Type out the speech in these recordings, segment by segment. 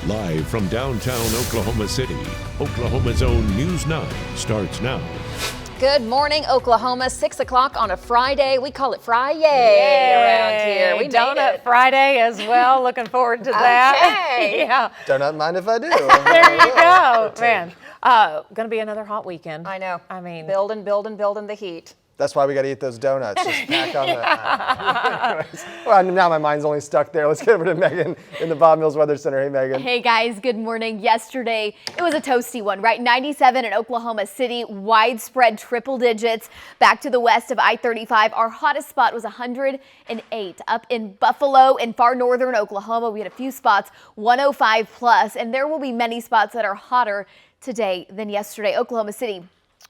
Live from downtown Oklahoma City, Oklahoma's own News 9 starts now. Good morning, Oklahoma. 6 o'clock on a Friday. We call it Friday around here. We Donut Friday as well. Looking forward to that. Okay. Yeah. Don't mind if I do. There you go, man. Going to be another hot weekend. I know. I mean, building the heat. That's why we got to eat those donuts. Just pack on the. Well, now my mind's only stuck there. Let's get over to Megan in the Bob Mills Weather Center. Hey, Megan. Hey, guys. Good morning. Yesterday, it was a toasty one, right? 97 in Oklahoma City, widespread triple digits. Back to the west of I-35, our hottest spot was 108. Up in Buffalo in far northern Oklahoma, we had a few spots, 105 plus, and there will be many spots that are hotter today than yesterday. Oklahoma City,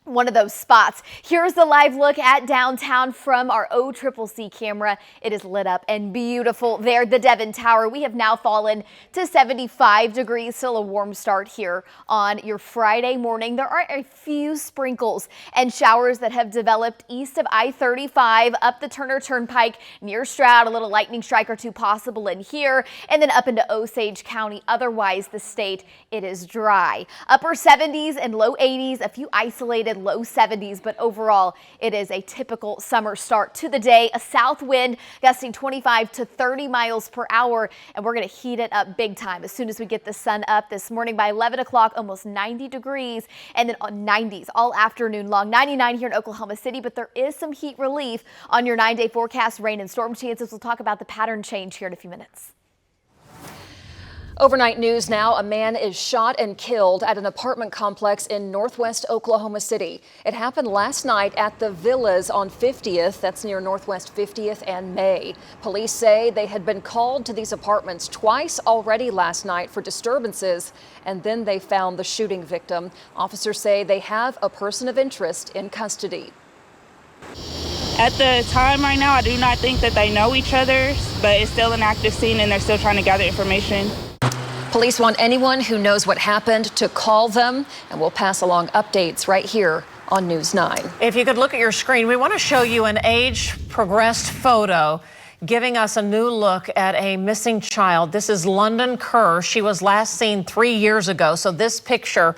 one of those spots. Here's the live look at downtown from our OCCC camera. It is lit up and beautiful there. The Devon Tower, we have now fallen to 75 degrees. Still a warm start here on your Friday morning. There are a few sprinkles and showers that have developed east of I-35 up the Turner Turnpike near Stroud. A little lightning strike or two possible in here, and then up into Osage County. Otherwise, the state, it is dry. Upper 70s and low 80s, a few isolated low 70s, but overall it is a typical summer start to the day. A south wind gusting 25 to 30 miles per hour, and we're going to heat it up big time as soon as we get the sun up this morning. By 11 o'clock, almost 90 degrees, and then on 90s all afternoon long. 99 here in Oklahoma City, but there is some heat relief on your 9-day forecast. Rain and storm chances. We'll talk about the pattern change here in a few minutes. Overnight news now. A man is shot and killed at an apartment complex in northwest Oklahoma City. It happened last night at the Villas on 50th. That's near Northwest 50th and May. Police say they had been called to these apartments twice already last night for disturbances, and then they found the shooting victim. Officers say they have a person of interest in custody. At the time right now, I do not think that they know each other, but it's still an active scene and they're still trying to gather information. Police want anyone who knows what happened to call them, and we'll pass along updates right here on News 9. if you could look at your screen, we want to show you an age-progressed photo giving us a new look at a missing child. This is London Kerr. She was last seen 3 years ago, so this picture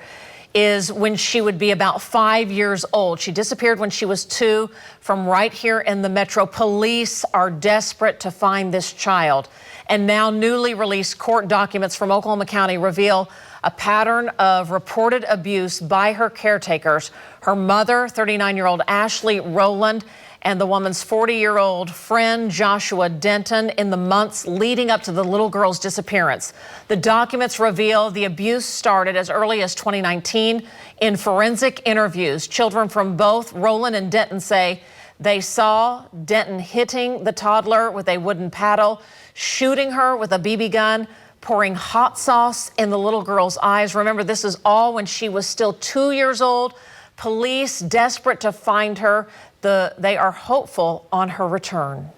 is when she would be about 5 years old. She disappeared when she was 2 from right here in the metro. Police are desperate to find this child. And now newly released court documents from Oklahoma County reveal a pattern of reported abuse by her caretakers, her mother, 39-year-old Ashley Rowland, and the woman's 40-year-old friend, Joshua Denton, in the months leading up to the little girl's disappearance. The documents reveal the abuse started as early as 2019. In forensic interviews, children from both Rowland and Denton say they saw Denton hitting the toddler with a wooden paddle, shooting her with a BB gun, pouring hot sauce in the little girl's eyes. Remember, this is all when she was still 2 years old. Police desperate to find her. They are hopeful on her return.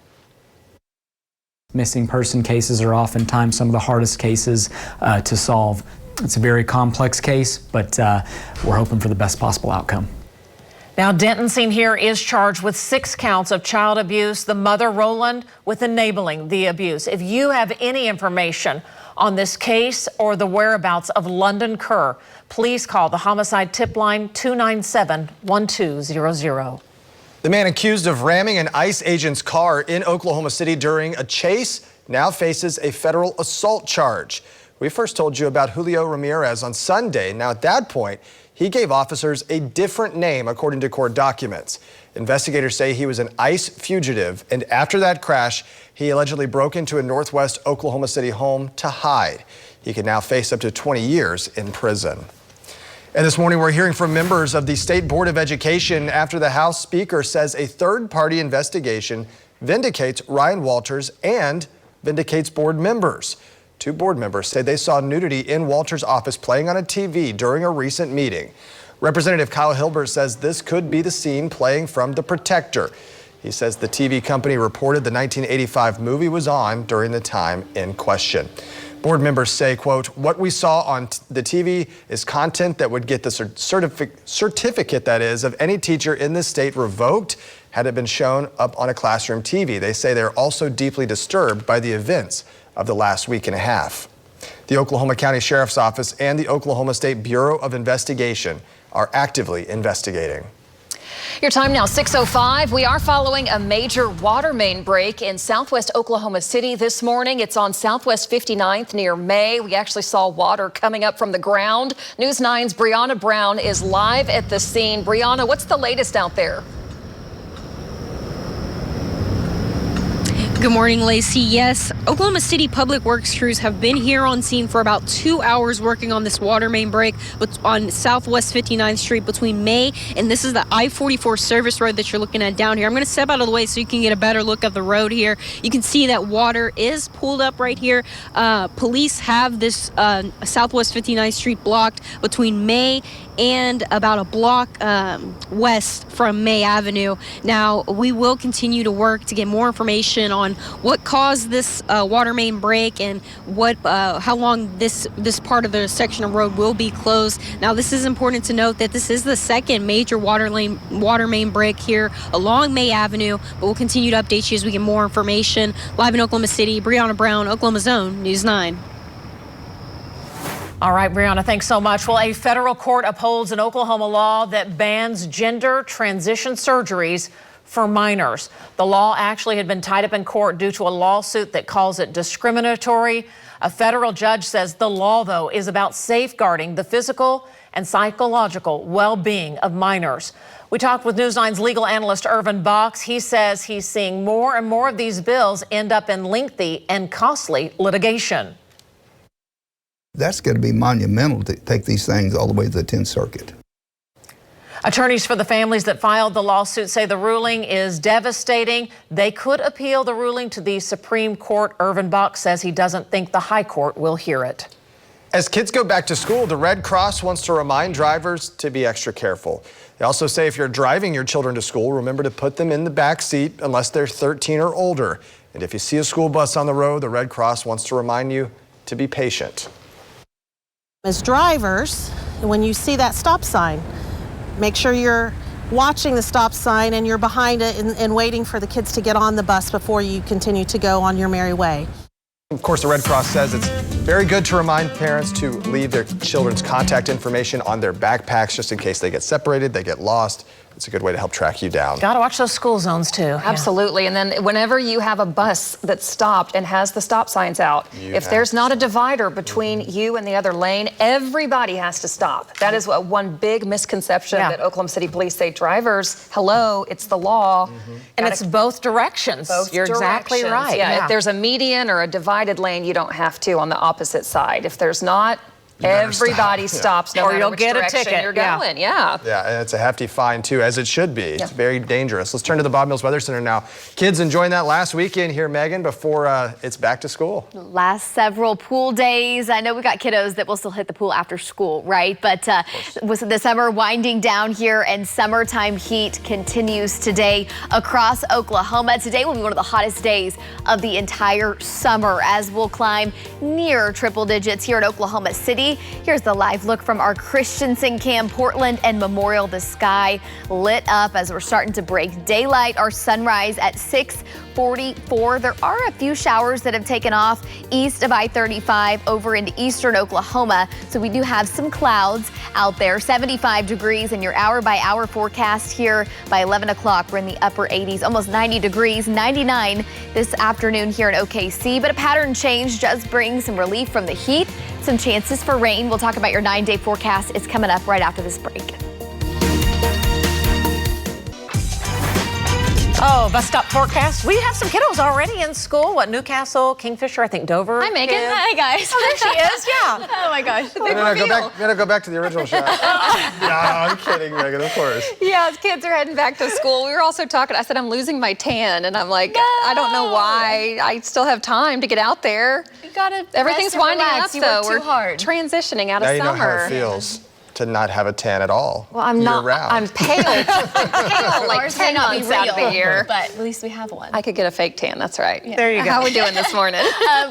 Missing person cases are oftentimes some of the hardest cases to solve. It's a very complex case, but we're hoping for the best possible outcome. Now, Denton, seen here, is charged with 6 counts of child abuse. The mother, Rowland, with enabling the abuse. If you have any information on this case or the whereabouts of London Kerr, please call the homicide tip line 297-1200. The man accused of ramming an ICE agent's car in Oklahoma City during a chase now faces a federal assault charge. We first told you about Julio Ramirez on Sunday. Now, at that point, he gave officers a different name, according to court documents. Investigators say he was an ICE fugitive, and after that crash, he allegedly broke into a northwest Oklahoma City home to hide. He could now face up to 20 years in prison. And this morning, we're hearing from members of the State Board of Education after the House Speaker says a third-party investigation vindicates Ryan Walters and vindicates board members. 2 board members say they saw nudity in Walters' office playing on a TV during a recent meeting. Representative Kyle Hilbert says this could be the scene playing from The Protector. He says the TV company reported the 1985 movie was on during the time in question. Board members say, quote, what we saw on the TV is content that would get the certificate, that is, of any teacher in this state revoked had it been shown up on a classroom TV. They say they're also deeply disturbed by the events of the last week and a half. The The Oklahoma County Sheriff's Office and the Oklahoma State Bureau of Investigation are actively investigating. Your time now, 6:05. We are following a major water main break in southwest Oklahoma City this morning. It's on Southwest 59th near May. We actually saw water coming up from the ground. News 9's Brianna Brown is live at the scene. Brianna, what's the latest out there? Good morning, Lacie. Yes, Oklahoma City Public Works crews have been here on scene for about 2 hours working on this water main break on Southwest 59th Street between May, and this is the I-44 service road that you're looking at down here. I'm going to step out of the way so you can get a better look at the road here. You can see that water is pulled up right here. Police have this Southwest 59th Street blocked between May and about a block west from May Avenue. Now, we will continue to work to get more information on what caused this water main break and what how long this part of the section of road will be closed. Now, this is important to note that this is the second major water main break here along May Avenue, but we'll continue to update you as we get more information. Live in Oklahoma City, Brianna Brown, Oklahoma's Own, News 9. All right, Brianna, thanks so much. Well, a federal court upholds an Oklahoma law that bans gender transition surgeries for minors. The law actually had been tied up in court due to a lawsuit that calls it discriminatory. A federal judge says the law, though, is about safeguarding the physical and psychological well-being of minors. We talked with News 9's legal analyst Irvin Box. He says he's seeing more and more of these bills end up in lengthy and costly litigation. That's going to be monumental to take these things all the way to the 10th Circuit. Attorneys for the families that filed the lawsuit say the ruling is devastating. They could appeal the ruling to the Supreme Court. Irvin Box says he doesn't think the High Court will hear it. As kids go back to school, the Red Cross wants to remind drivers to be extra careful. They also say if you're driving your children to school, remember to put them in the back seat unless they're 13 or older. And if you see a school bus on the road, the Red Cross wants to remind you to be patient. As drivers, when you see that stop sign, make sure you're watching the stop sign and you're behind it and waiting for the kids to get on the bus before you continue to go on your merry way. Of course, the Red Cross says it's very good to remind parents to leave their children's contact information on their backpacks just in case they get separated, they get lost. It's a good way to help track you down. Got to watch those school zones, too. Absolutely. And then whenever you have a bus that's stopped and has the stop signs out, if there's not a divider between you and the other lane, everybody has to stop. That is one big misconception that Oklahoma City police say. Drivers, hello, it's the law. And it's both directions. You're exactly right. Yeah, if there's a median or a divided lane, you don't have to on the opposite side. If there's not, everybody stops, no or matter you'll which get a direction ticket. You're going. Yeah, and it's a hefty fine too, as it should be. It's very dangerous. Let's turn to the Bob Mills Weather Center now. Kids enjoying that last weekend here, Megan, before it's back to school. Last several pool days. I know we got kiddos that will still hit the pool after school, right? But with the summer winding down here and summertime heat continues today across Oklahoma. Today will be one of the hottest days of the entire summer as we'll climb near triple digits here in Oklahoma City. Here's the live look from our Christensen Camp, Portland and Memorial. The sky lit up as we're starting to break daylight. Our sunrise at 6:44. There are a few showers that have taken off east of I-35 over into eastern Oklahoma. So we do have some clouds out there. 75 degrees in your hour-by-hour forecast here by 11 o'clock. We're in the upper 80s, almost 90 degrees, 99 this afternoon here in OKC. But a pattern change does bring some relief from the heat. Some chances for rain. We'll talk about your 9-day forecast. It's coming up right after this break. Oh, bus stop forecast. We have some kiddos already in school. What, Newcastle, Kingfisher, I think Dover. Hi, Megan. Kid. Hi, guys. Oh, there she is, yeah. Oh, my gosh. Go back to the original shot. No, I'm kidding, Megan, of course. Yeah, as kids are heading back to school, we were also talking. I said, I'm losing my tan. And I'm like, I don't know why. I still have time to get out there. You gotta Everything's winding up, though. We're transitioning out of now summer. You know how it feels to not have a tan at all. Well, I'm not. year-round. I'm pale. I'm pale like 10 months out of the year. But at least we have one. I could get a fake tan. That's right. There you go. How are we doing this morning?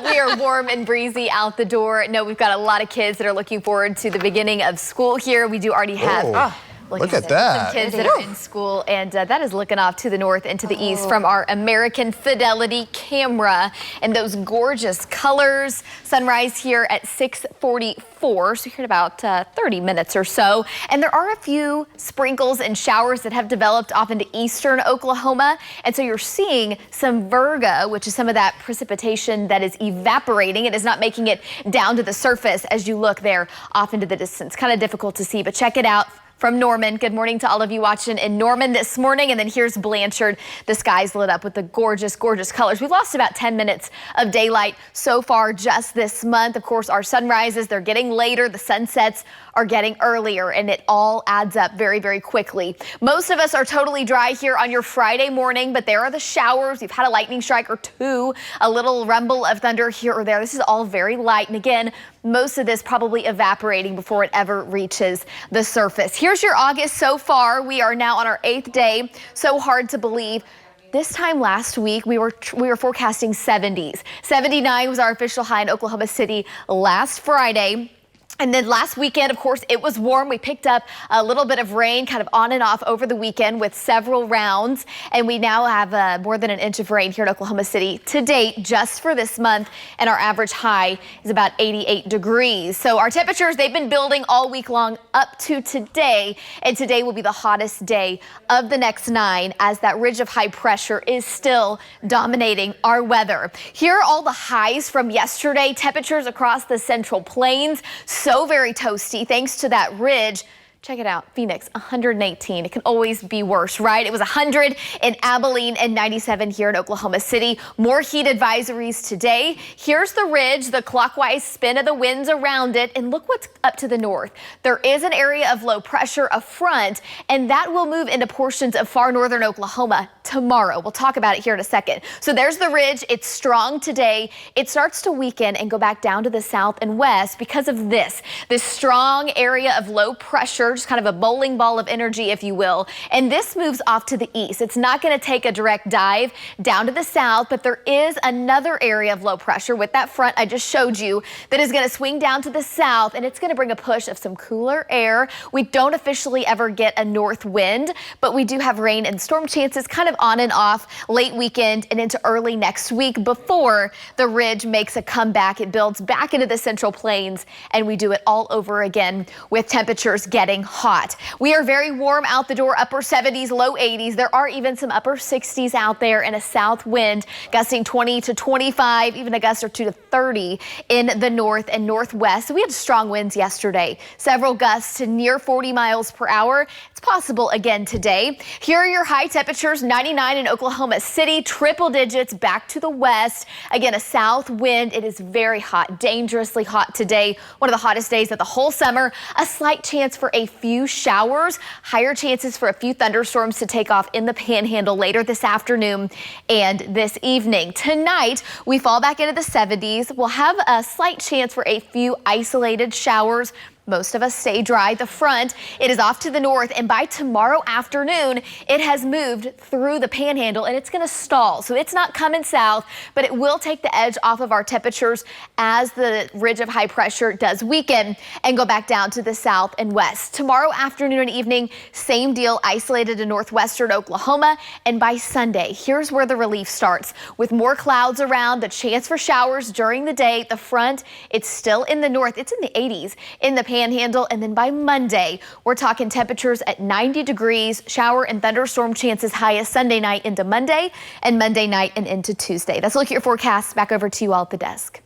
We are warm and breezy out the door. No, we've got a lot of kids that are looking forward to the beginning of school here. We do already have Look at that. Some kids that are in school, and that is looking off to the north and to the east from our American Fidelity camera. And those gorgeous colors. Sunrise here at 6:44, so here in about 30 minutes or so. And there are a few sprinkles and showers that have developed off into eastern Oklahoma. And so you're seeing some virga, which is some of that precipitation that is evaporating. It is not making it down to the surface as you look there off into the distance. Kind of difficult to see, but check it out. From Norman, good morning to all of you watching in Norman this morning. And then here's Blanchard. The sky's lit up with the gorgeous, gorgeous colors. We've lost about 10 minutes of daylight so far just this month. Of course, our sunrises, they're getting later. The sunsets are getting earlier, and it all adds up very, very quickly. Most of us are totally dry here on your Friday morning, but there are the showers. We've had a lightning strike or two, a little rumble of thunder here or there. This is all very light. And again, most of this probably evaporating before it ever reaches the surface. Here's your August so far. We are now on our 8th day. So hard to believe. This time last week, we were forecasting 70s. 79 was our official high in Oklahoma City last Friday. And then last weekend, of course, it was warm. We picked up a little bit of rain kind of on and off over the weekend with several rounds. And we now have more than an inch of rain here in Oklahoma City to date just for this month. And our average high is about 88 degrees. So our temperatures, they've been building all week long up to today. And today will be the hottest day of the next 9 as that ridge of high pressure is still dominating our weather. Here are all the highs from yesterday. Temperatures across the Central Plains. So very toasty thanks to that ridge. Check it out. Phoenix, 118. It can always be worse, right? It was 100 in Abilene and 97 here in Oklahoma City. More heat advisories today. Here's the ridge, the clockwise spin of the winds around it. And look what's up to the north. There is an area of low pressure, a front, and that will move into portions of far northern Oklahoma tomorrow. We'll talk about it here in a second. So there's the ridge. It's strong today. It starts to weaken and go back down to the south and west because of this strong area of low pressure, just kind of a bowling ball of energy, if you will. And this moves off to the east. It's not going to take a direct dive down to the south, but there is another area of low pressure with that front I just showed you that is going to swing down to the south, and it's going to bring a push of some cooler air. We don't officially ever get a north wind, but we do have rain and storm chances kind of on and off late weekend and into early next week before the ridge makes a comeback. It builds back into the Central Plains, and we do it all over again with temperatures getting hot. We are very warm out the door, upper 70s, low 80s. There are even some upper 60s out there, and a south wind gusting 20 to 25, even a gust or 2 to 30 in the north and northwest. So we had strong winds yesterday, several gusts to near 40 miles per hour. It's possible again today. Here are your high temperatures, 99 in Oklahoma City, triple digits back to the west. Again, a south wind. It is very hot, dangerously hot today. One of the hottest days of the whole summer. A slight chance for a few showers, higher chances for a few thunderstorms to take off in the panhandle later this afternoon and this evening. Tonight, we fall back into the 70s. We'll have a slight chance for a few isolated showers. Most of us stay dry. The front, it is off to the north, and by tomorrow afternoon, it has moved through the panhandle, and it's going to stall. So it's not coming south, but it will take the edge off of our temperatures as the ridge of high pressure does weaken and go back down to the south and west. Tomorrow afternoon and evening, same deal, isolated in northwestern Oklahoma. And by Sunday, here's where the relief starts. With more clouds around, the chance for showers during the day. The front, it's still in the north. It's in the 80s in the panhandle, and then by Monday, we're talking temperatures at 90 degrees, shower and thunderstorm chances highest Sunday night into Monday, and Monday night and into Tuesday. That's a look at your forecast. Back over to you all at the desk.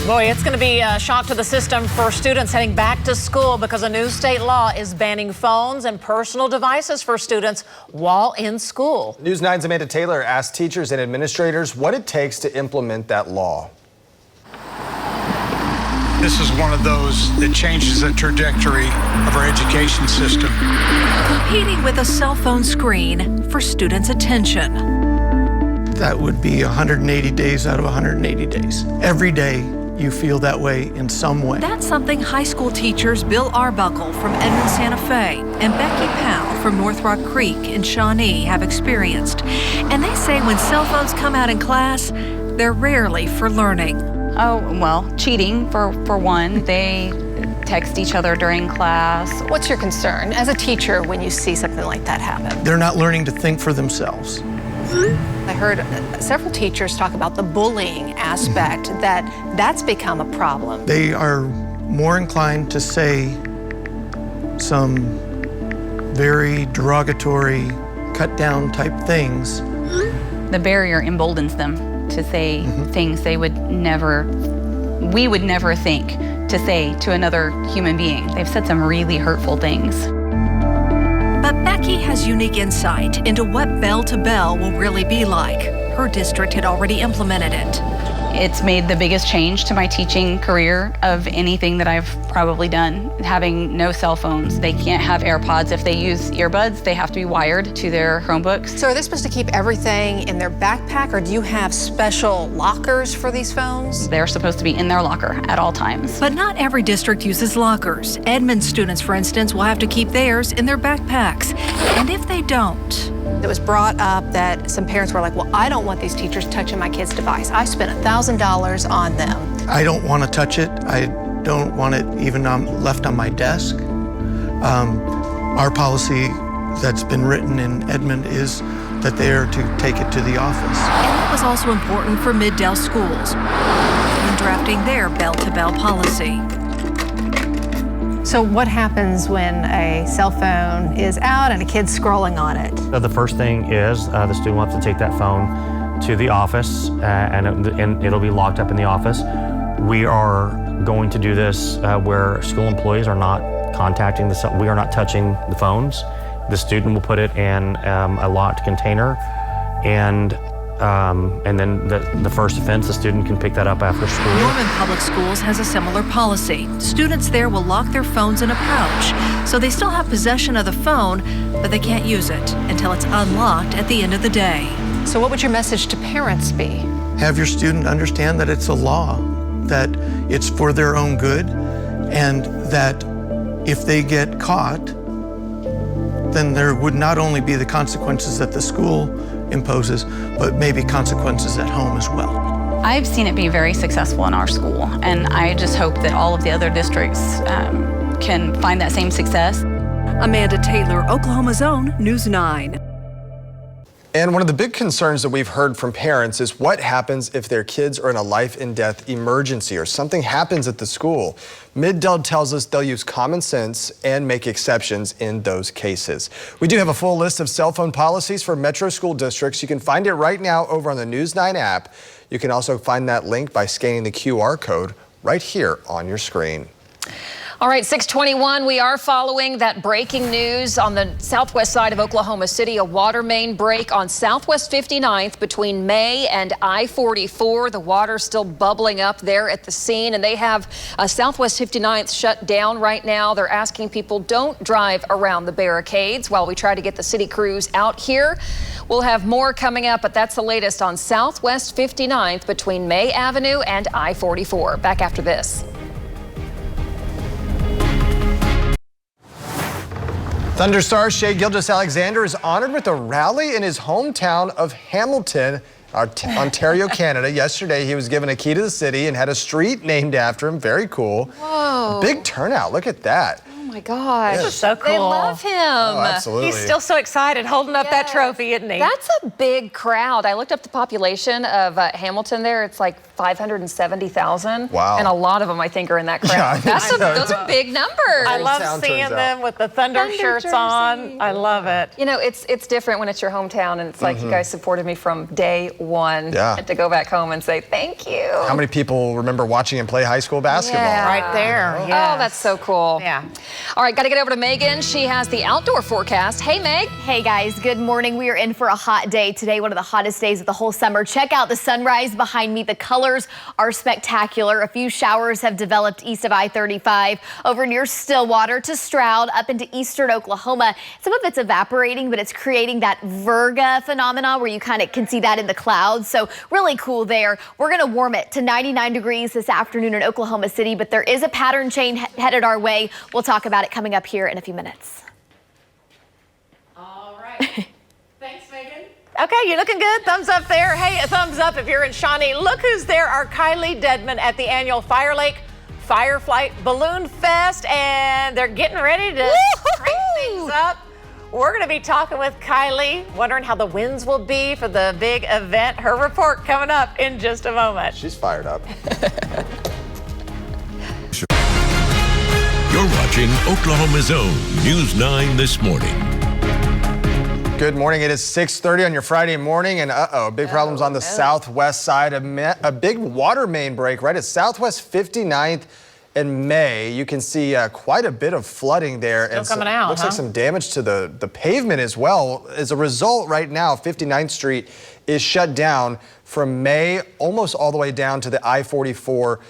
Boy, it's going to be a shock to the system for students heading back to school because a new state law is banning phones and personal devices for students while in school. News 9's Amanda Taylor asked teachers and administrators what it takes to implement that law. This is one of those that changes the trajectory of our education system. Competing with a cell phone screen for students' attention. That would be 180 days out of 180 days. Every day you feel that way in some way. That's something high school teachers Bill Arbuckle from Edmond, Santa Fe, and Becky Powell from North Rock Creek in Shawnee have experienced. And they say when cell phones come out in class, they're rarely for learning. Oh, well, cheating for one. They text each other during class. What's your concern as a teacher when you see something like that happen? They're not learning to think for themselves. I heard several teachers talk about the bullying aspect, that's become a problem. They are more inclined to say some very derogatory, cut down type things. The barrier emboldens them to say things we would never think to say to another human being. They've said some really hurtful things. But Becky has unique insight into what bell to bell will really be like. Her district had already implemented it. It's made the biggest change to my teaching career of anything that I've probably done. Having no cell phones. They can't have AirPods. If they use earbuds, they have to be wired to their Chromebooks. So are they supposed to keep everything in their backpack, or do you have special lockers for these phones? They're supposed to be in their locker at all times. But not every district uses lockers. Edmond students, for instance, will have to keep theirs in their backpacks. And if they don't, It was brought up that some parents were like, well, I don't want these teachers touching my kid's device. I spent $1,000 on them. I don't want to touch it. I don't want it even left on my desk. Our policy that's been written in Edmond is that they are to take it to the office. And that was also important for Mid-Del schools when drafting their bell-to-bell policy. So what happens when a cell phone is out and a kid's scrolling on it? The first thing is the student will have to take that phone to the office and it'll be locked up in the office. We are going to do this where school employees are not contacting we are not touching the phones. The student will put it in a locked container, and then the first offense, the student can pick that up after school. Norman Public Schools has a similar policy. Students there will lock their phones in a pouch, so they still have possession of the phone, but they can't use it until it's unlocked at the end of the day. So what would your message to parents be? Have your student understand that it's a law, that it's for their own good, and that if they get caught, then there would not only be the consequences that the school imposes, but maybe consequences at home as well. I've seen it be very successful in our school, and I just hope that all of the other districts can find that same success. Amanda Taylor, Oklahoma's Own News 9. And one of the big concerns that we've heard from parents is what happens if their kids are in a life and death emergency or something happens at the school. Mid-Del tells us they'll use common sense and make exceptions in those cases. We do have a full list of cell phone policies for metro school districts. You can find it right now over on the News 9 app. You can also find that link by scanning the QR code right here on your screen. All right, 621, we are following that breaking news on the southwest side of Oklahoma City. A water main break on Southwest 59th between May and I-44. The water's still bubbling up there at the scene, and they have Southwest 59th shut down right now. They're asking people don't drive around the barricades while we try to get the city crews out here. We'll have more coming up, but that's the latest on Southwest 59th between May Avenue and I-44. Back after this. Thunderstar Shea Gilgeous-Alexander is honored with a rally in his hometown of Hamilton, Ontario, Canada. Yesterday, he was given a key to the city and had a street named after him. Very cool. Whoa. A big turnout. Look at that. Oh my gosh. This is so cool. They love him. Oh, absolutely. He's still so excited holding up that trophy, isn't he? That's a big crowd. I looked up the population of Hamilton there. It's like 570,000. Wow. And a lot of them, I think, are in that crowd. Yeah, those are big numbers. I love seeing them with the Thunder shirts on. I love it. You know, it's different when it's your hometown, and it's like you guys supported me from day one. Yeah. And to go back home and say thank you. How many people remember watching him play high school basketball? Yeah. Right there. Oh, Yes. that's so cool. Yeah. All right, got to get over to Megan. She has the outdoor forecast. Hey, Meg. Hey guys, good morning. We are in for a hot day today, one of the hottest days of the whole summer. Check out the sunrise behind me. The colors are spectacular. A few showers have developed east of I-35 over near Stillwater to Stroud up into eastern Oklahoma. Some of it's evaporating, but it's creating that Virga phenomena where you kind of can see that in the clouds. So really cool there. We're going to warm it to 99 degrees this afternoon in Oklahoma City, but there is a pattern change headed our way. We'll talk about it coming up here in a few minutes. All right. Thanks, Megan. Okay, you're looking good. Thumbs up there. Hey, a thumbs up if you're in Shawnee. Look who's there. Our Kylee Dedmon at the annual Fire Lake Fireflight Balloon Fest, and they're getting ready to crank things up. We're going to be talking with Kylee, wondering how the winds will be for the big event. Her report coming up in just a moment. She's fired up. You're watching Oklahoma's own News 9 this morning. Good morning. It is 6:30 on your Friday morning, and big problems on the southwest side. A big water main break right at Southwest 59th and May. You can see quite a bit of flooding there. Still and coming out, looks like some damage to the pavement as well. As a result, right now, 59th Street is shut down from May almost all the way down to the I-44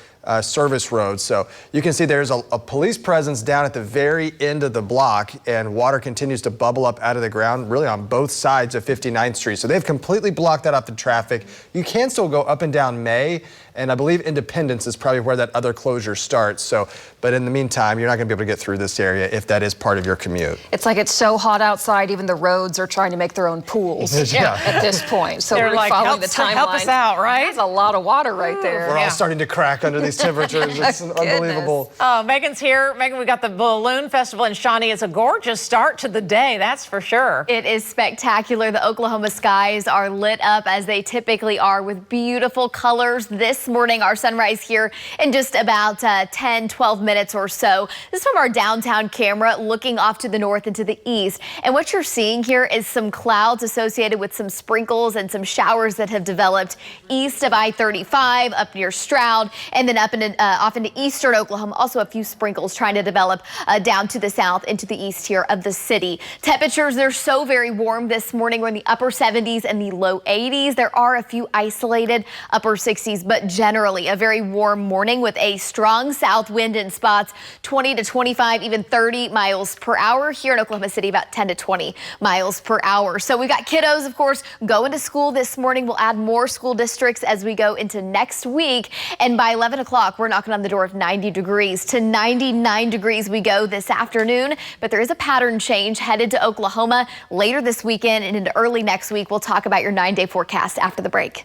service road. So you can see there's a police presence down at the very end of the block, and water continues to bubble up out of the ground really on both sides of 59th Street. So they've completely blocked that off the traffic. You can still go up and down May, and I believe Independence is probably where that other closure starts. So, but in the meantime, you're not going to be able to get through this area if that is part of your commute. It's like it's so hot outside, even the roads are trying to make their own pools at this point. So They're we're like, following the timeline. help us out, right? That's a lot of water right there. We're all starting to crack under these temperatures. It's unbelievable. Oh, Megan's here. Megan, we got the Balloon Festival in Shawnee. It's a gorgeous start to the day, that's for sure. It is spectacular. The Oklahoma skies are lit up as they typically are with beautiful colors. This morning, our sunrise here in just about 10, 12 minutes or so. This is from our downtown camera looking off to the north and to the east. And what you're seeing here is some clouds associated with some sprinkles and some showers that have developed east of I-35, up near Stroud, and then up into off into eastern Oklahoma. Also a few sprinkles trying to develop down to the south into the east here of the city. Temperatures, they're so very warm this morning. We're in the upper 70s and the low 80s. There are a few isolated upper 60s, but generally a very warm morning with a strong south wind in spots, 20 to 25, even 30 miles per hour. Here in Oklahoma City, about 10 to 20 miles per hour. So we got kiddos, of course, going to school this morning. We'll add more school districts as we go into next week. And by 11 o'clock, we're knocking on the door of 90 degrees. To 99 degrees we go this afternoon. But there is a pattern change headed to Oklahoma later this weekend and into early next week. We'll talk about your 9-day forecast after the break.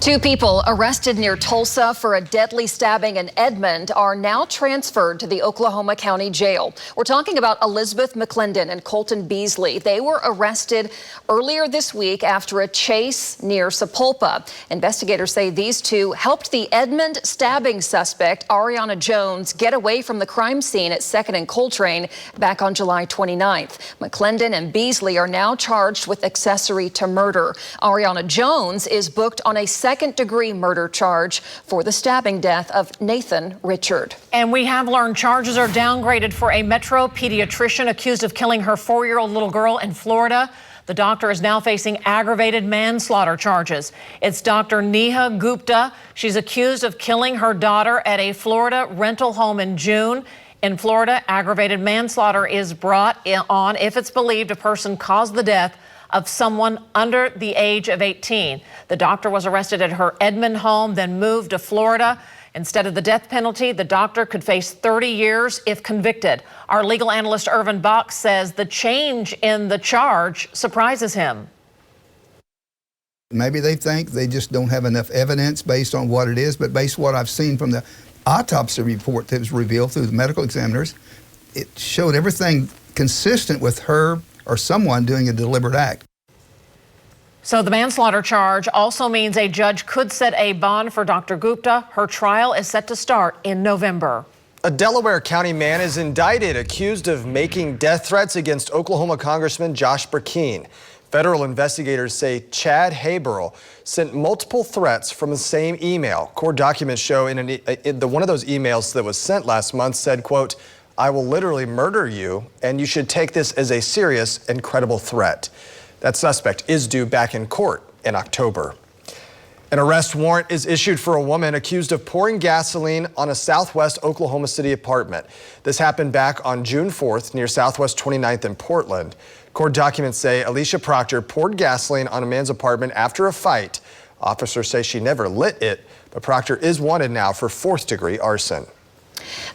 2 people arrested near Tulsa for a deadly stabbing in Edmond are now transferred to the Oklahoma County Jail. We're talking about Elizabeth McClendon and Colton Beasley. They were arrested earlier this week after a chase near Sapulpa. Investigators say these two helped the Edmond stabbing suspect, Ariana Jones, get away from the crime scene at 2nd and Coltrane back on July 29th. McClendon and Beasley are now charged with accessory to murder. Ariana Jones is booked on a second-degree murder charge for the stabbing death of Nathan Richard. And we have learned charges are downgraded for a Metro pediatrician accused of killing her 4-year-old little girl in Florida. The doctor is now facing aggravated manslaughter charges. It's Dr. Neha Gupta. She's accused of killing her daughter at a Florida rental home in June. In Florida, aggravated manslaughter is brought on if it's believed a person caused the death of someone under the age of 18. The doctor was arrested at her Edmond home, then moved to Florida. Instead of the death penalty, the doctor could face 30 years if convicted. Our legal analyst Irvin Bach says the change in the charge surprises him. Maybe they think they just don't have enough evidence based on what it is, but based on what I've seen from the autopsy report that was revealed through the medical examiners, it showed everything consistent with her or someone doing a deliberate act. So the manslaughter charge also means a judge could set a bond for Dr. Gupta. Her trial is set to start in November. A Delaware County man is indicted, accused of making death threats against Oklahoma Congressman Josh Burkeen. Federal investigators say Chad Haberl sent multiple threats from the same email. Court documents show in one of those emails that was sent last month said, quote, "I will literally murder you, and you should take this as a serious and credible threat." That suspect is due back in court in October. An arrest warrant is issued for a woman accused of pouring gasoline on a Southwest Oklahoma City apartment. This happened back on June 4th near Southwest 29th in Portland. Court documents say Alicia Proctor poured gasoline on a man's apartment after a fight. Officers say she never lit it, but Proctor is wanted now for 4th-degree arson.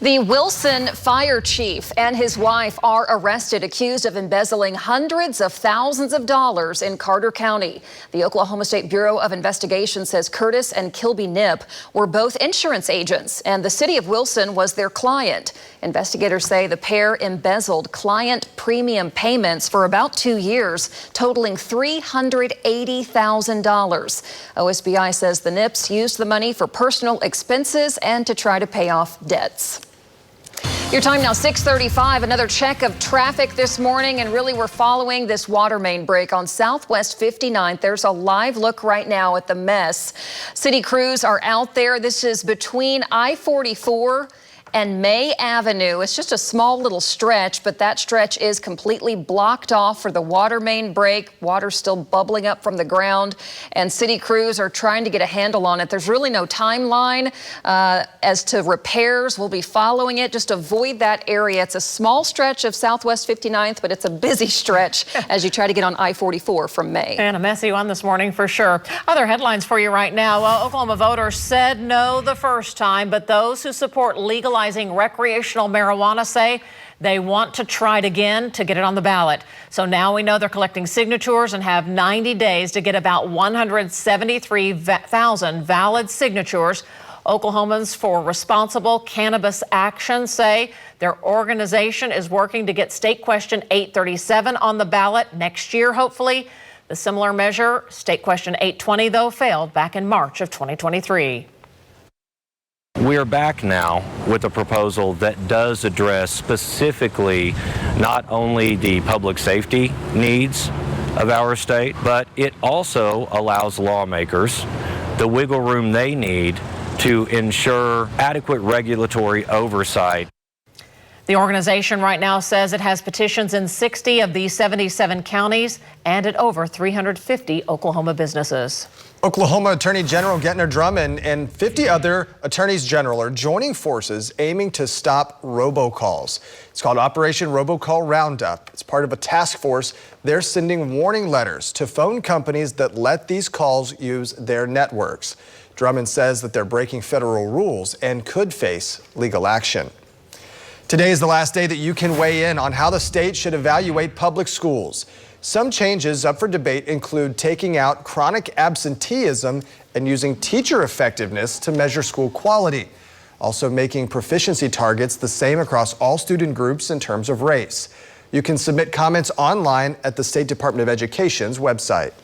The Wilson fire chief and his wife are arrested, accused of embezzling hundreds of thousands of dollars in Carter County. The Oklahoma State Bureau of Investigation says Curtis and Colby Nip were both insurance agents, and the city of Wilson was their client. Investigators say the pair embezzled client premium payments for about 2 years, totaling $380,000. OSBI says the Nips used the money for personal expenses and to try to pay off debts. Your time now, 6:35. Another check of traffic this morning, and really we're following this water main break on Southwest 59th. There's a live look right now at the mess. City crews are out there. This is between I-44 and May Avenue. It's just a small little stretch, but that stretch is completely blocked off for the water main break. Water's still bubbling up from the ground, and city crews are trying to get a handle on it. There's really no timeline as to repairs. We'll be following it. Just avoid that area. It's a small stretch of Southwest 59th, but it's a busy stretch as you try to get on I-44 from May. And a messy one this morning for sure. Other headlines for you right now. Well, Oklahoma voters said no the first time, but those who support legalizing recreational marijuana say they want to try it again to get it on the ballot. So now we know they're collecting signatures and have 90 days to get about 173,000 valid signatures. Oklahomans for Responsible Cannabis Action say their organization is working to get State Question 837 on the ballot next year, hopefully. The similar measure, State Question 820, though, failed back in March of 2023. We are back now with a proposal that does address specifically not only the public safety needs of our state, but it also allows lawmakers the wiggle room they need to ensure adequate regulatory oversight. The organization right now says it has petitions in 60 of the 77 counties and at over 350 Oklahoma businesses. Oklahoma Attorney General Gettner Drummond and 50 other attorneys general are joining forces aiming to stop robocalls. It's called Operation Robocall Roundup. It's part of a task force. They're sending warning letters to phone companies that let these calls use their networks. Drummond says that they're breaking federal rules and could face legal action. Today is the last day that you can weigh in on how the state should evaluate public schools. Some changes up for debate include taking out chronic absenteeism and using teacher effectiveness to measure school quality. Also making proficiency targets the same across all student groups in terms of race. You can submit comments online at the State Department of Education's website.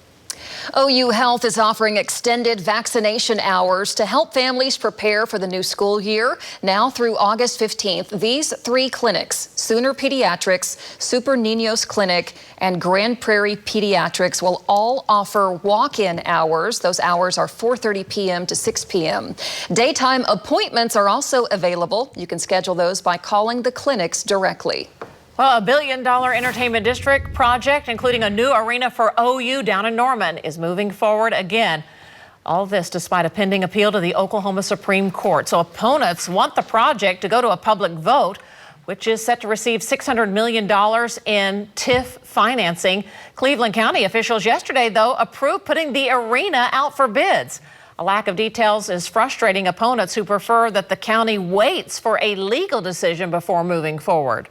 OU Health is offering extended vaccination hours to help families prepare for the new school year. Now through August 15th, these 3 clinics, Sooner Pediatrics, Super Niños Clinic, and Grand Prairie Pediatrics, will all offer walk-in hours. Those hours are 4:30 p.m. to 6 p.m. Daytime appointments are also available. You can schedule those by calling the clinics directly. Well, a $1 billion entertainment district project, including a new arena for OU down in Norman, is moving forward again. All this despite a pending appeal to the Oklahoma Supreme Court. So opponents want the project to go to a public vote, which is set to receive $600 million in TIF financing. Cleveland County officials yesterday, though, approved putting the arena out for bids. A lack of details is frustrating opponents who prefer that the county waits for a legal decision before moving forward.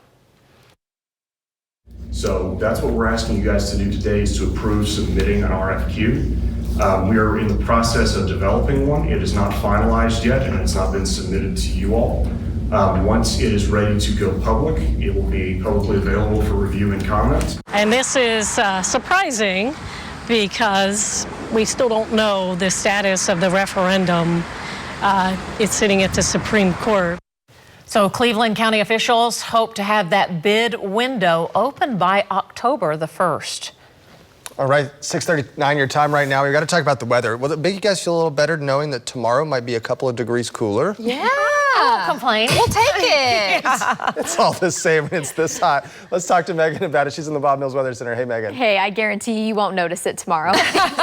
So that's what we're asking you guys to do today, is to approve submitting an RFQ. We are in the process of developing one. It is not finalized yet, and it's not been submitted to you all. Once it is ready to go public, it will be publicly available for review and comment. And this is surprising because we still don't know the status of the referendum. It's sitting at the Supreme Court. So Cleveland County officials hope to have that bid window open by October the 1st. All right, 6:39 your time right now. We got to talk about the weather. Will it make you guys feel a little better knowing that tomorrow might be a couple of degrees cooler? Yeah. I won't complain. We'll take it. It's all the same when it's this hot. Let's talk to Megan about it. She's in the Bob Mills Weather Center. Hey, Megan. Hey, I guarantee you won't notice it tomorrow.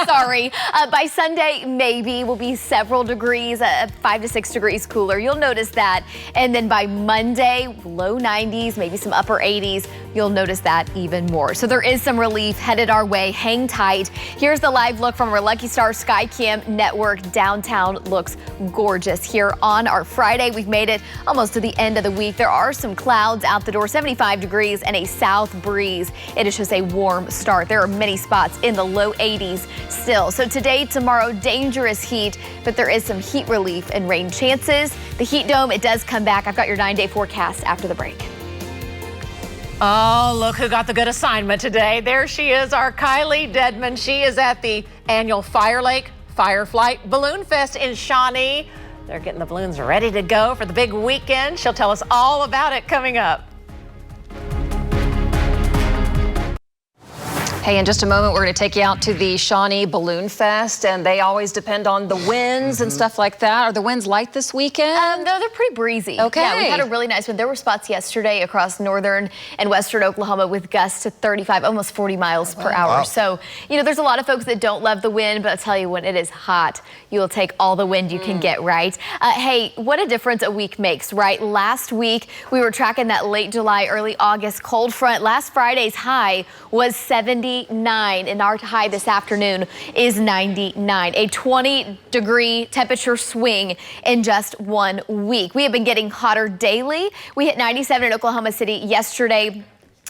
Sorry. By Sunday, maybe will be several degrees, 5 to 6 degrees cooler. You'll notice that. And then by Monday, low 90s, maybe some upper 80s. You'll notice that even more. So there is some relief headed our way. Hang tight. Here's the live look from our Lucky Star Skycam network. Downtown looks gorgeous here on our Friday. We've made it almost to the end of the week. There are some clouds out the door, 75 degrees and a south breeze. It is just a warm start. There are many spots in the low 80s still. So today, tomorrow, dangerous heat, but there is some heat relief and rain chances. The heat dome, it does come back. I've got your 9-day forecast after the break. Oh, look who got the good assignment today. There she is, our Kylee Dedmon. She is at the annual Fire Lake Fireflight Balloon Fest in Shawnee. They're getting the balloons ready to go for the big weekend. She'll tell us all about it coming up. Hey, in just a moment, we're going to take you out to the Shawnee Balloon Fest, and they always depend on the winds and stuff like that. Are the winds light this weekend? No, they're pretty breezy. Okay. Yeah, we had a really nice one. There were spots yesterday across northern and western Oklahoma with gusts to 35, almost 40 miles per hour. Wow. So, you know, there's a lot of folks that don't love the wind, but I'll tell you, when it is hot, you will take all the wind you can get, right? Hey, what a difference a week makes, right? Last week, we were tracking that late July, early August cold front. Last Friday's high was 79, and our high this afternoon is 99. A 20-degree temperature swing in just 1 week. We have been getting hotter daily. We hit 97 in Oklahoma City yesterday,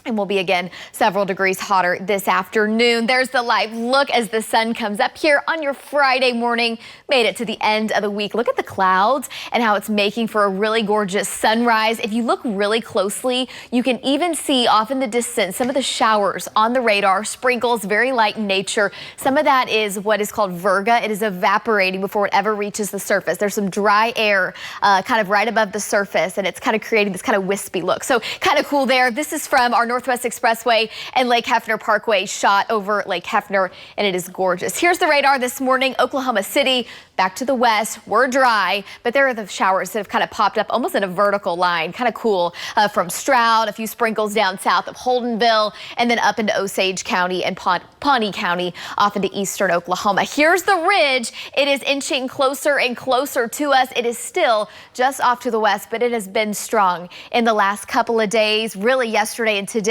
and we'll be again several degrees hotter this afternoon. There's the live look as the sun comes up here on your Friday morning. Made it to the end of the week. Look at the clouds and how it's making for a really gorgeous sunrise. If you look really closely, you can even see off in the distance some of the showers on the radar, sprinkles, very light in nature. Some of that is what is called virga. It is evaporating before it ever reaches the surface. There's some dry air kind of right above the surface, and it's kind of creating this kind of wispy look. So kind of cool there. This is from our Northwest Expressway and Lake Hefner Parkway, shot over Lake Hefner, and it is gorgeous. Here's the radar this morning. Oklahoma City, back to the west. We're dry, but there are the showers that have kind of popped up almost in a vertical line. Kind of cool from Stroud, a few sprinkles down south of Holdenville, and then up into Osage County and Pawnee County off into eastern Oklahoma. Here's the ridge. It is inching closer and closer to us. It is still just off to the west, but it has been strong in the last couple of days, really yesterday and today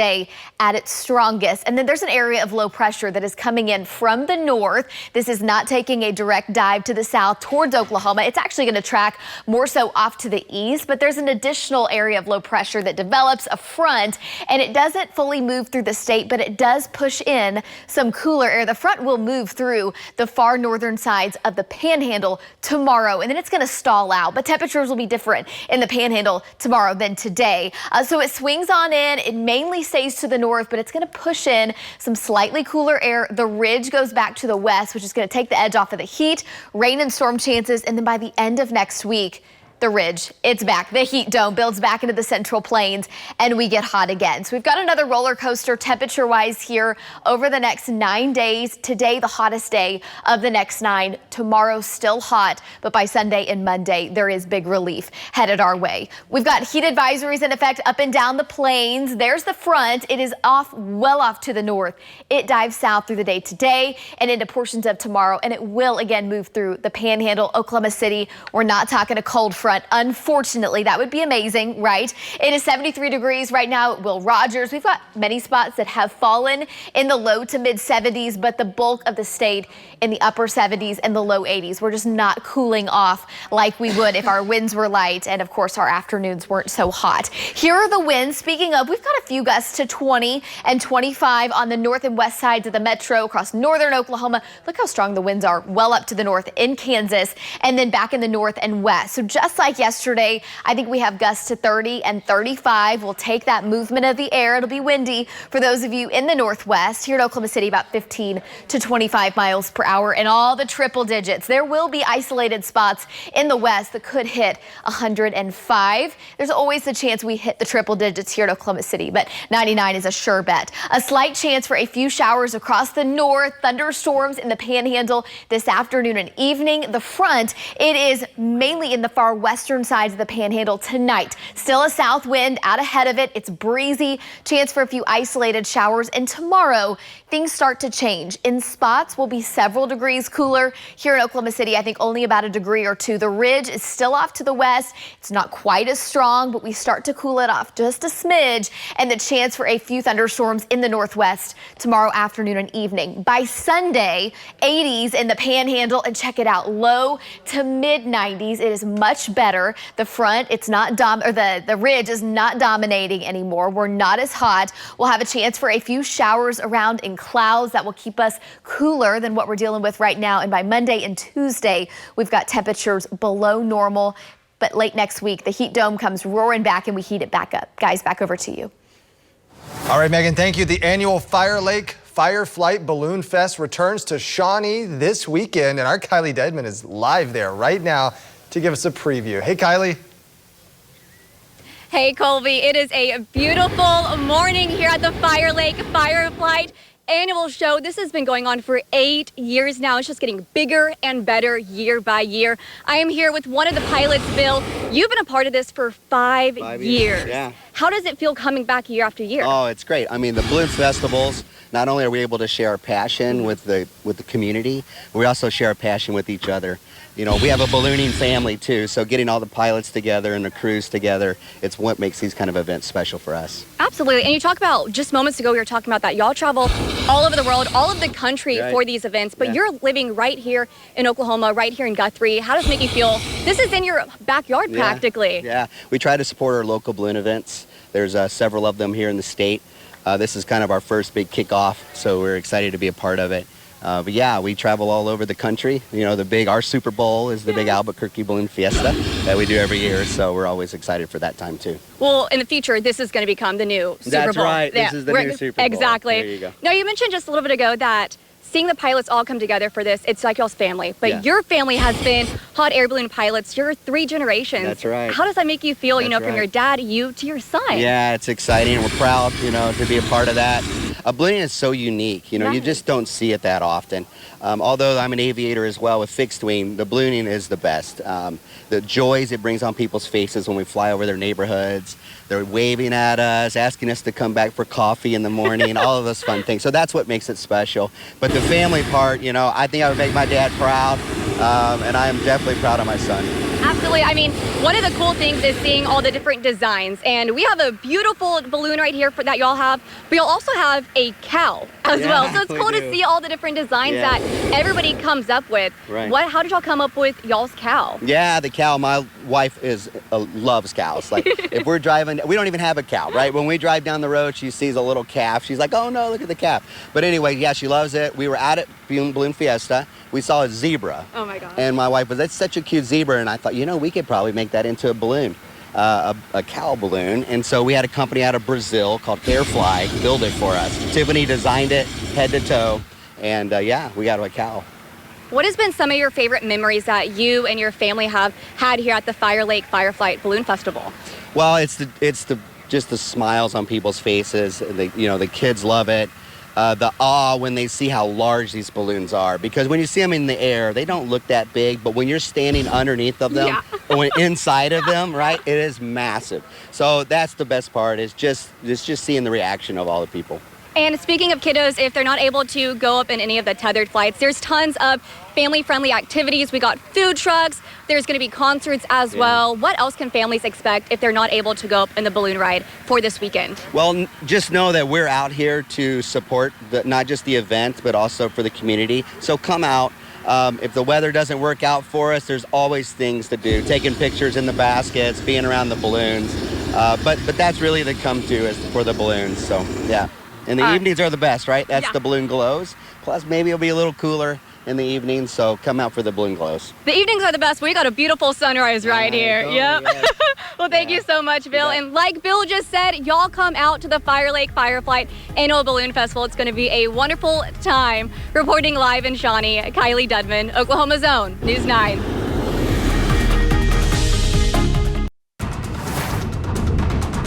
at its strongest. And then there's an area of low pressure that is coming in from the north. This is not taking a direct dive to the south towards Oklahoma. It's actually going to track more so off to the east, but there's an additional area of low pressure that develops a front, and it doesn't fully move through the state, but it does push in some cooler air. The front will move through the far northern sides of the Panhandle tomorrow, and then it's going to stall out, but temperatures will be different in the Panhandle tomorrow than today. So it swings on in. It mainly stays to the north, but it's going to push in some slightly cooler air. The ridge goes back to the west, which is going to take the edge off of the heat, rain and storm chances, and then by the end of next week, the ridge, it's back. The heat dome builds back into the central plains, and we get hot again. So we've got another roller coaster temperature-wise here over the next 9 days. Today, the hottest day of the next 9. Tomorrow, still hot, but by Sunday and Monday, there is big relief headed our way. We've got heat advisories in effect up and down the plains. There's the front. It is well off to the north. It dives south through the day today and into portions of tomorrow, and it will again move through the Panhandle, Oklahoma City. We're not talking a cold front. Unfortunately, that would be amazing, right? It is 73 degrees right now at Will Rogers. We've got many spots that have fallen in the low to mid 70s, but the bulk of the state in the upper 70s and the low 80s. We're just not cooling off like we would if our winds were light and, of course, our afternoons weren't so hot. Here are the winds. Speaking of, we've got a few gusts to 20 and 25 on the north and west sides of the metro across northern Oklahoma. Look how strong the winds are well up to the north in Kansas and then back in the north and west. So just like yesterday, I think we have gusts to 30 and 35. We'll take that movement of the air. It'll be windy for those of you in the northwest. Here in Oklahoma City, about 15 to 25 miles per hour and all the triple digits. There will be isolated spots in the west that could hit 105. There's always the chance we hit the triple digits here in Oklahoma City, but 99 is a sure bet. A slight chance for a few showers across the north, thunderstorms in the Panhandle this afternoon and evening. The front, it is mainly in the far western sides of the Panhandle tonight. Still a south wind out ahead of it. It's breezy, chance for a few isolated showers. And tomorrow, things start to change. In spots, will be several degrees cooler. Here in Oklahoma City, I think only about a degree or two. The ridge is still off to the west. It's not quite as strong, but we start to cool it off just a smidge. And the chance for a few thunderstorms in the northwest tomorrow afternoon and evening. By Sunday, 80s in the Panhandle. And check it out, low to mid 90s. It is much better better. The front, it's not the ridge is not dominating anymore. We're not as hot. We'll have a chance for a few showers around in clouds that will keep us cooler than what we're dealing with right now. And by Monday and Tuesday, we've got temperatures below normal. But late next week, the heat dome comes roaring back and we heat it back up. Guys, back over to you. All right, Megan, thank you. The annual Fire Lake Fireflight Balloon Fest returns to Shawnee this weekend, and our Kylee Dedmon is live there right now to give us a preview. Hey, Kylee. Hey, Colby. It is a beautiful morning here at the Fire Lake Fireflight annual show. This has been going on for 8 years now. It's just getting bigger and better year by year. I am here with one of the pilots, Bill. You've been a part of this for 5 years. Yeah. How does it feel coming back year after year? Oh, it's great. I mean, the balloon festivals, not only are we able to share our passion with the community, we also share our passion with each other. You know, we have a ballooning family too, so getting all the pilots together and the crews together, it's what makes these kind of events special for us. Absolutely. And you talk about, just moments ago, we were talking about that. Y'all travel all over the world, all of the country for these events, but you're living right here in Oklahoma, right here in Guthrie. How does it make you feel? This is in your backyard practically. Yeah, we try to support our local balloon events. There's several of them here in the state. This is kind of our first big kickoff, so we're excited to be a part of it. But yeah, we travel all over the country. You know, our Super Bowl is the big Albuquerque Balloon Fiesta that we do every year, so we're always excited for that time too. Well, in the future, this is going to become the new Super Bowl. That's right. This is the new Super Bowl. Exactly. There you go. Now, you mentioned just a little bit ago that seeing the pilots all come together for this, it's like y'all's family. But your family has been hot air balloon pilots. You're 3 generations. That's right. How does that make you feel, That's from your dad, you, to your son? Yeah, it's exciting. We're proud, to be a part of that. Ballooning is so unique. You just don't see it that often. Although I'm an aviator as well with fixed wing, the ballooning is the best. The joys it brings on people's faces when we fly over their neighborhoods. They're waving at us, asking us to come back for coffee in the morning, all of those fun things. So that's what makes it special. But the family part, I think I would make my dad proud, and I am definitely proud of my son. Absolutely. I mean, one of the cool things is seeing all the different designs. And we have a beautiful balloon right here that y'all have, but you'll also have a cow as well. So it's cool to see all the different designs that everybody comes up with. Right. How did y'all come up with y'all's cow? Yeah, the cow. My wife loves cows. Like if we're driving, we don't even have a cow, right? When we drive down the road, she sees a little calf. She's like, oh no, look at the calf. But anyway, yeah, she loves it. We were out at Balloon Fiesta. We saw a zebra. Oh my God. And my wife was, that's such a cute zebra. And I thought, we could probably make that into a balloon, a cow balloon. And so we had a company out of Brazil called Airfly build it for us. Tiffany designed it head to toe. And we got a cow. What has been some of your favorite memories that you and your family have had here at the Fire Lake Fireflight Balloon Festival? Well, it's just the smiles on people's faces. The kids love it. The awe when they see how large these balloons are, because when you see them in the air, they don't look that big, but when you're standing underneath of them, or inside of them, right, it is massive. So that's the best part, is just seeing the reaction of all the people. And speaking of kiddos, if they're not able to go up in any of the tethered flights, there's tons of family-friendly activities. We got food trucks. There's going to be concerts as well. What else can families expect if they're not able to go up in the balloon ride for this weekend? Well, just know that we're out here to support not just the event, but also for the community. So come out. If the weather doesn't work out for us, there's always things to do. Taking pictures in the baskets, being around the balloons. But that's really the come-to is for the balloons. So, yeah. And the evenings are the best, right? That's the balloon glows. Plus, maybe it'll be a little cooler in the evening, so come out for the balloon glows. The evenings are the best. We got a beautiful sunrise right here. Yep. Well, thank you so much, Bill. And like Bill just said, y'all come out to the Fire Lake Fireflight Annual Balloon Festival. It's going to be a wonderful time. Reporting live in Shawnee, Kylee Dedmon, Oklahoma's own News 9.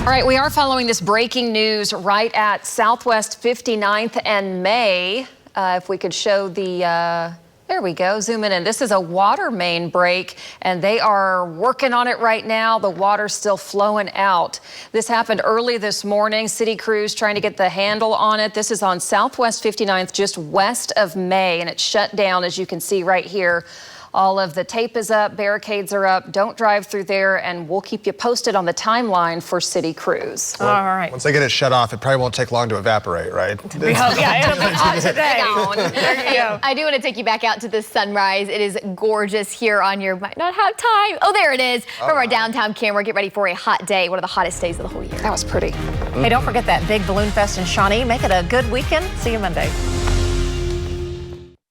All right, we are following this breaking news right at Southwest 59th and May. If we could show there we go, zoom in. This is a water main break, and they are working on it right now. The water's still flowing out. This happened early this morning. City crews trying to get the handle on it. This is on Southwest 59th, just west of May, and it's shut down, as you can see right here. All of the tape is up, barricades are up. Don't drive through there, and we'll keep you posted on the timeline for city crews. All right. Once they get it shut off, it probably won't take long to evaporate, right? We hope, yeah, it'll be hot today. There you go. I do want to take you back out to the sunrise. It is gorgeous here on your might not have time. Oh, there it is. From our downtown camera. Get ready for a hot day. One of the hottest days of the whole year. That was pretty. Hey, don't forget that big balloon fest in Shawnee. Make it a good weekend. See you Monday.